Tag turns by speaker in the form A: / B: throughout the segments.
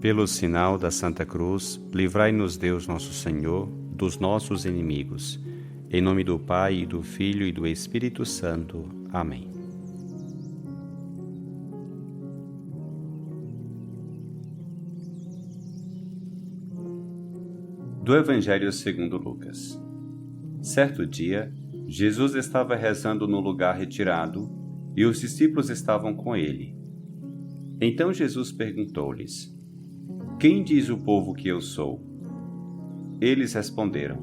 A: Pelo sinal da Santa Cruz, livrai-nos Deus nosso Senhor dos nossos inimigos. Em nome do Pai, e do Filho e do Espírito Santo. Amém. Do Evangelho segundo Lucas. Certo dia, Jesus estava rezando no lugar retirado e os discípulos estavam com ele. Então Jesus perguntou-lhes: Quem diz o povo que eu sou? Eles responderam: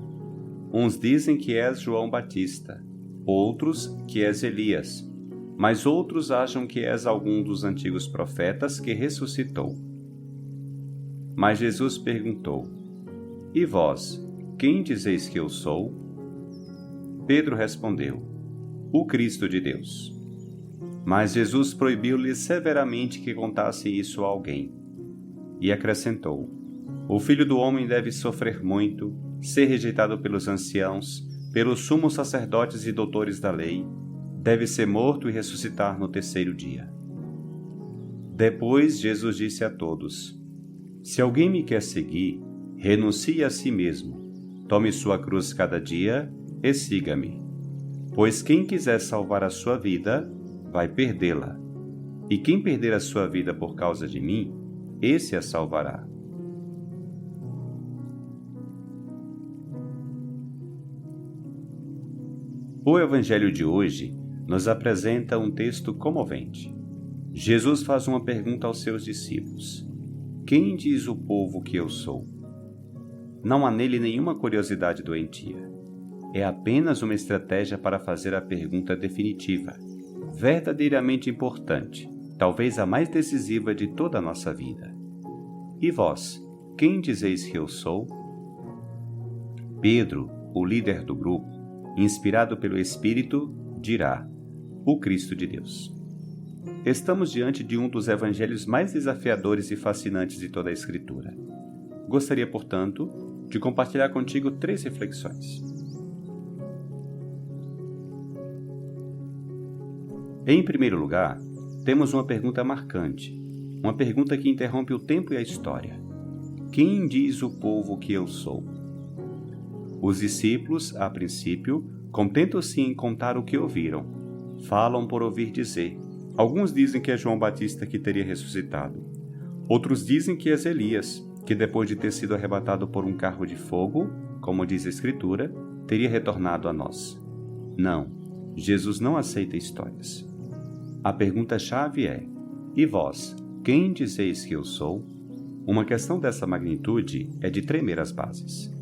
A: Uns dizem que és João Batista, outros que és Elias, mas outros acham que és algum dos antigos profetas que ressuscitou. Mas Jesus perguntou: E vós, quem dizeis que eu sou? Pedro respondeu: O Cristo de Deus. Mas Jesus proibiu-lhe severamente que contasse isso a alguém. E acrescentou: O Filho do Homem deve sofrer muito, ser rejeitado pelos anciãos, pelos sumos sacerdotes e doutores da lei, deve ser morto e ressuscitar no terceiro dia. Depois Jesus disse a todos: Se alguém me quer seguir, renuncie a si mesmo, tome sua cruz cada dia e siga-me. Pois quem quiser salvar a sua vida, vai perdê-la. E quem perder a sua vida por causa de mim, esse a salvará. O Evangelho de hoje nos apresenta um texto comovente. Jesus faz uma pergunta aos seus discípulos: Quem diz o povo que eu sou? Não há nele nenhuma curiosidade doentia. É apenas uma estratégia para fazer a pergunta definitiva, verdadeiramente importante, talvez a mais decisiva de toda a nossa vida. E vós, quem dizeis que eu sou? Pedro, o líder do grupo, inspirado pelo Espírito, dirá: O Cristo de Deus. Estamos diante de um dos evangelhos mais desafiadores e fascinantes de toda a Escritura. Gostaria, portanto, de compartilhar contigo 3 reflexões. Em primeiro lugar, temos uma pergunta marcante, uma pergunta que interrompe o tempo e a história. Quem diz o povo que eu sou? Os discípulos, a princípio, contentam-se em contar o que ouviram. Falam por ouvir dizer. Alguns dizem que é João Batista que teria ressuscitado. Outros dizem que é Elias, que depois de ter sido arrebatado por um carro de fogo, como diz a Escritura, teria retornado a nós. Não, Jesus não aceita histórias. A pergunta-chave é: E vós, quem dizeis que eu sou? Uma questão dessa magnitude é de tremer as bases.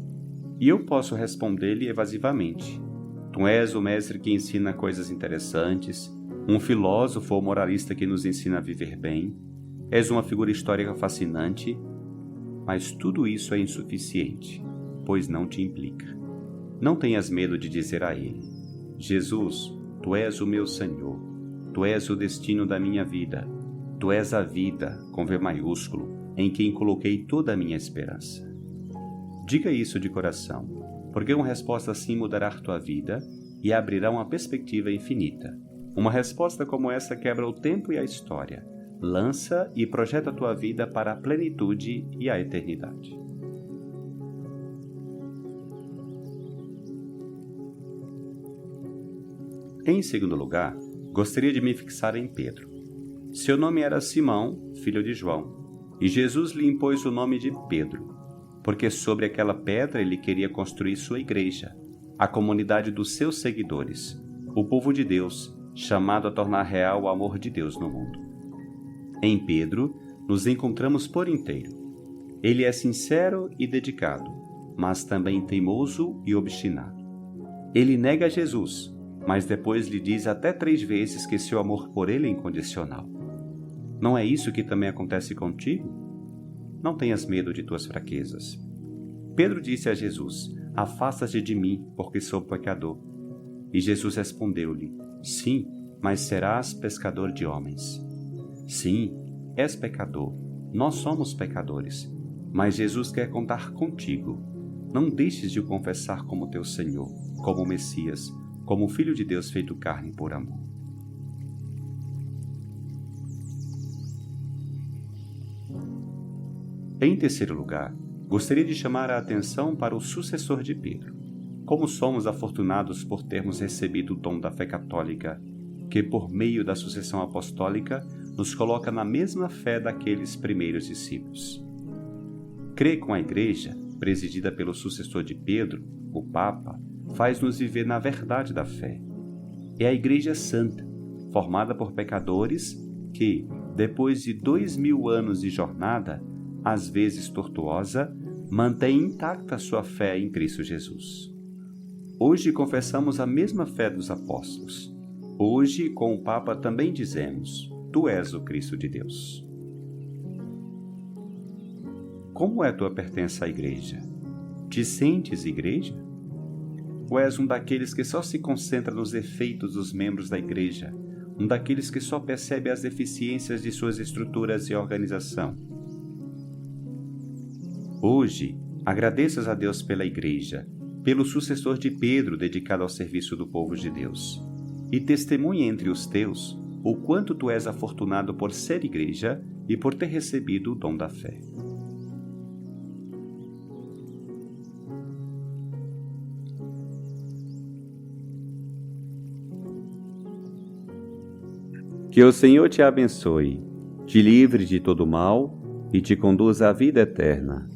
A: E eu posso responder-lhe evasivamente: Tu és o mestre que ensina coisas interessantes, um filósofo ou moralista que nos ensina a viver bem, és uma figura histórica fascinante, mas tudo isso é insuficiente, pois não te implica. Não tenhas medo de dizer a ele: Jesus, tu és o meu Senhor, tu és o destino da minha vida, tu és a vida, com V maiúsculo, em quem coloquei toda a minha esperança. Diga isso de coração, porque uma resposta assim mudará a tua vida e abrirá uma perspectiva infinita. Uma resposta como essa quebra o tempo e a história, lança e projeta a tua vida para a plenitude e a eternidade. Em segundo lugar, gostaria de me fixar em Pedro. Seu nome era Simão, filho de João, e Jesus lhe impôs o nome de Pedro, porque sobre aquela pedra ele queria construir sua igreja, a comunidade dos seus seguidores, o povo de Deus, chamado a tornar real o amor de Deus no mundo. Em Pedro, nos encontramos por inteiro. Ele é sincero e dedicado, mas também teimoso e obstinado. Ele nega Jesus, mas depois lhe diz até 3 vezes que seu amor por ele é incondicional. Não é isso que também acontece contigo? Não tenhas medo de tuas fraquezas. Pedro disse a Jesus: Afasta-te de mim, porque sou pecador. E Jesus respondeu-lhe: Sim, mas serás pescador de homens. Sim, és pecador, nós somos pecadores, mas Jesus quer contar contigo. Não deixes de o confessar como teu Senhor, como Messias, como Filho de Deus feito carne por amor. Em terceiro lugar, gostaria de chamar a atenção para o sucessor de Pedro. Como somos afortunados por termos recebido o dom da fé católica, que por meio da sucessão apostólica nos coloca na mesma fé daqueles primeiros discípulos. Crer com a Igreja, presidida pelo sucessor de Pedro, o Papa, faz-nos viver na verdade da fé. É a Igreja Santa, formada por pecadores que, depois de 2000 anos de jornada, às vezes tortuosa, mantém intacta sua fé em Cristo Jesus. Hoje confessamos a mesma fé dos apóstolos. Hoje, com o Papa, também dizemos: Tu és o Cristo de Deus. Como é tua pertença à Igreja? Te sentes igreja? Ou és um daqueles que só se concentra nos defeitos dos membros da Igreja, um daqueles que só percebe as deficiências de suas estruturas e organização? Hoje, agradeças a Deus pela Igreja, pelo sucessor de Pedro dedicado ao serviço do povo de Deus, e testemunhe entre os teus o quanto tu és afortunado por ser Igreja e por ter recebido o dom da fé. Que o Senhor te abençoe, te livre de todo mal e te conduza à vida eterna.